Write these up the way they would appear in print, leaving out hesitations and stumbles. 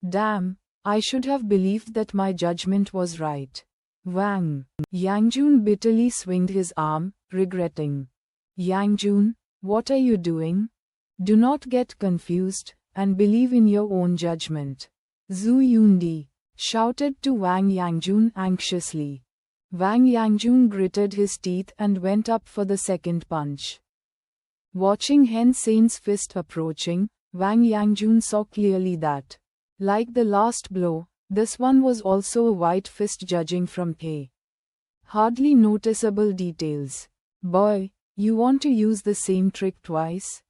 Damn, I should have believed that my judgment was right. Wang. Yangjun bitterly swinged his arm, regretting. Yangjun, what are you doing? Do not get confused, and believe in your own judgment. Zhu Yundi shouted to Wang Yangjun anxiously. Wang Yangjun gritted his teeth and went up for the second punch. Watching Han Sen's fist approaching, Wang Yangjun saw clearly that, like the last blow, this one was also a white fist judging from He. Hardly noticeable details. Boy, you want to use the same trick twice?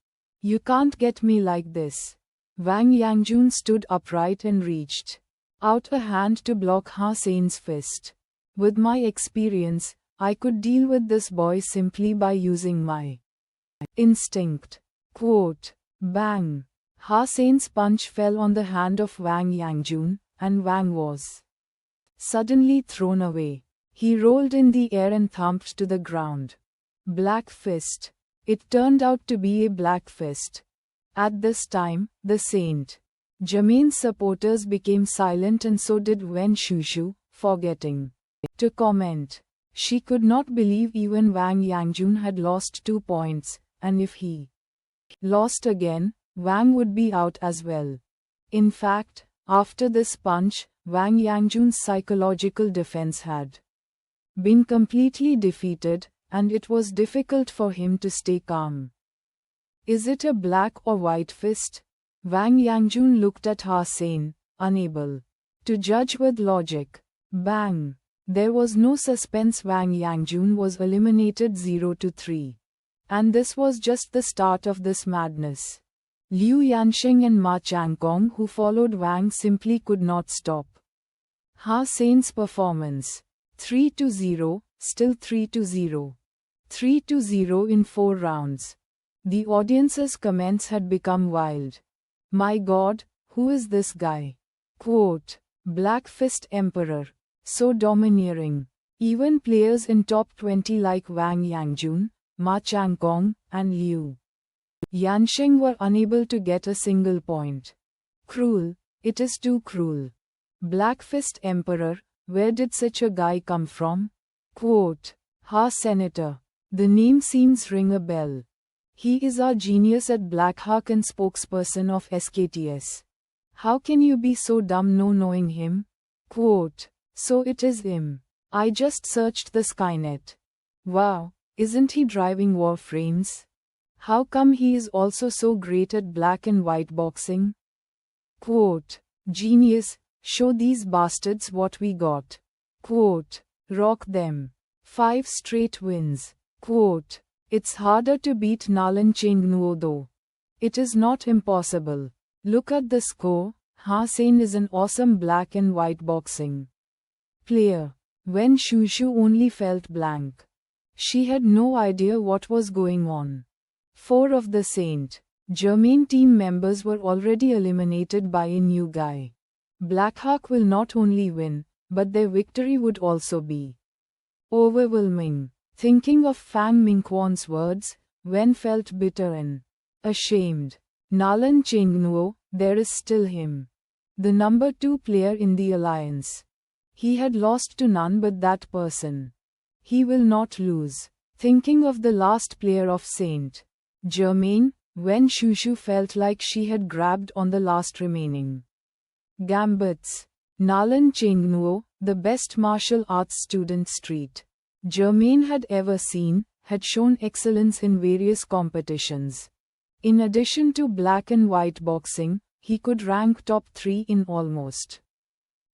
You can't get me like this. Wang Yangjun stood upright and reached out a hand to block Ha Sen's fist. With my experience, I could deal with this boy simply by using my instinct. Quote. Bang. Ha Sen's punch fell on the hand of Wang Yangjun, and Wang was suddenly thrown away. He rolled in the air and thumped to the ground. Black fist. It turned out to be a black fist. At this time, the Saint Germain's supporters became silent, and so did Wen Shushu, forgetting to comment. She could not believe even Wang Yangjun had lost 2 points, and if he lost again, Wang would be out as well. In fact, after this punch, Wang Yangjun's psychological defense had been completely defeated, and it was difficult for him to stay calm. Is it a black or white fist? Wang Yangjun looked at Ha Sen, unable to judge with logic. Bang! There was no suspense. Wang Yangjun was eliminated 0-3. And this was just the start of this madness. Liu Yansheng and Ma Changkong, who followed Wang, simply could not stop Ha Sen's performance. 3-0, still 3-0. 3-0 in 4 rounds. The audience's comments had become wild. My God, who is this guy? Quote. Black Fist Emperor. So domineering. Even players in top 20 like Wang Yangjun, Ma Changkong, and Liu Yansheng were unable to get a single point. Cruel, it is too cruel. Black Fist Emperor, where did such a guy come from? Quote. Ha Senator. The name seems ring a bell. He is our genius at Blackhawk and spokesperson of SKTS. How can you be so dumb no knowing him? Quote. So it is him. I just searched the Skynet. Wow, isn't he driving Warframes? How come he is also so great at black and white boxing? Quote. Genius, show these bastards what we got. Quote. Rock them. 5 straight wins. Quote. It's harder to beat Nalan Chengnuo though. It is not impossible. Look at the score. Ha Sen is an awesome black and white boxing player. Wen Shushu only felt blank. She had no idea what was going on. 4 of the Saint Germain team members were already eliminated by a new guy. Blackhawk will not only win, but their victory would also be overwhelming. Thinking of Fang Mingquan's words, Wen felt bitter and ashamed. Nalan Chengnuo, there is still him. The number 2 player in the alliance. He had lost to none but that person. He will not lose. Thinking of the last player of Saint Germain, Wen Shushu felt like she had grabbed on the last remaining gambits. Nalan Chengnuo, the best martial arts student Street Germain had ever seen, had shown excellence in various competitions. In addition to black and white boxing, he could rank top 3 in almost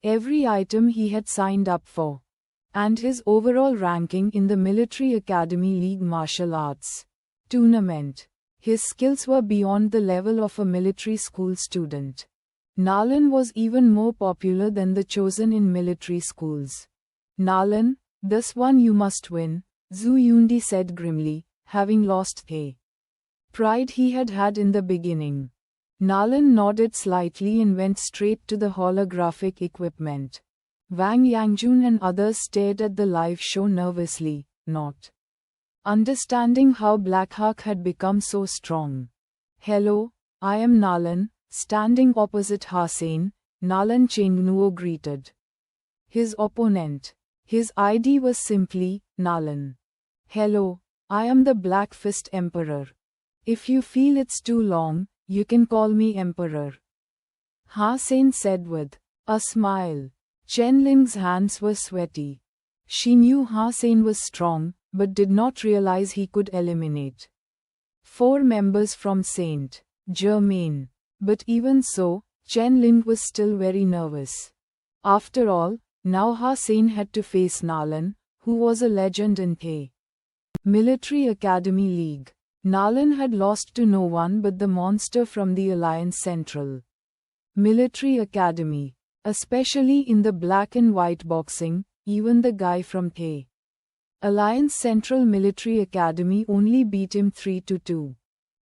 every item he had signed up for. And his overall ranking in the Military Academy League Martial Arts tournament. His skills were beyond the level of a military school student. Nalan was even more popular than the chosen in military schools. Nalan, this one you must win, Zhu Yundi said grimly, having lost the pride he had had in the beginning. Nalan nodded slightly and went straight to the holographic equipment. Wang Yangjun and others stared at the live show nervously, not understanding how Blackhawk had become so strong. Hello, I am Nalan, standing opposite Ha Sen, Nalan Chengnuo greeted his opponent. His ID was simply, Nalan. Hello, I am the Black Fist Emperor. If you feel it's too long, you can call me Emperor. Ha Sen said with a smile. Chen Ling's hands were sweaty. She knew Ha Sen was strong, but did not realize he could eliminate 4 members from Saint Germain. But even so, Chen Ling was still very nervous. After all, now Ha Sen had to face Nalan, who was a legend in the Military Academy League. Nalan had lost to no one but the monster from the Alliance Central Military Academy. Especially in the black and white boxing, even the guy from the Alliance Central Military Academy only beat him 3-2.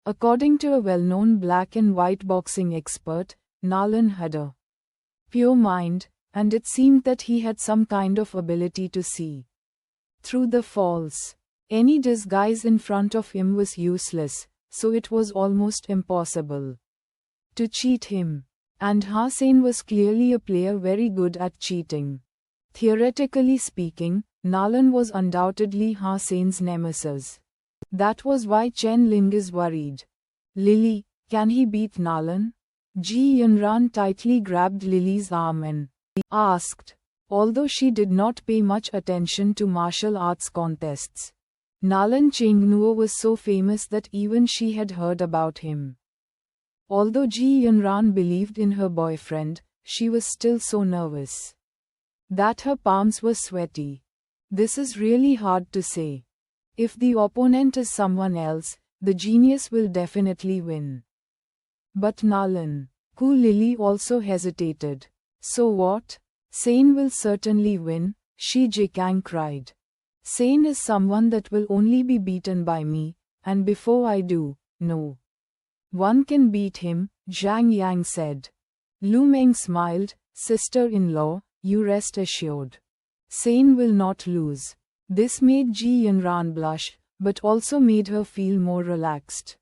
According to a well-known black and white boxing expert, Nalan had a pure mind, and it seemed that he had some kind of ability to see through the false. Any disguise in front of him was useless, so it was almost impossible to cheat him. And Ha Sen was clearly a player very good at cheating. Theoretically speaking, Nalan was undoubtedly Ha Sen's nemesis. That was why Chen Ling is worried. Lily, can he beat Nalan? Ji Yunran tightly grabbed Lily's arm and asked, although she did not pay much attention to martial arts contests. Nalan Chengnuo was so famous that even she had heard about him. Although Ji Yunran believed in her boyfriend, she was still so nervous that her palms were sweaty. This is really hard to say. If the opponent is someone else, the genius will definitely win. But Nalan, Ku Lily also hesitated. So what? Sen will certainly win, Shi Jikang cried. Sen is someone that will only be beaten by me, and before I do, no one can beat him, Zhang Yang said. Lu Meng smiled, sister-in-law, you rest assured. Sen will not lose. This made Ji Yunran blush, but also made her feel more relaxed.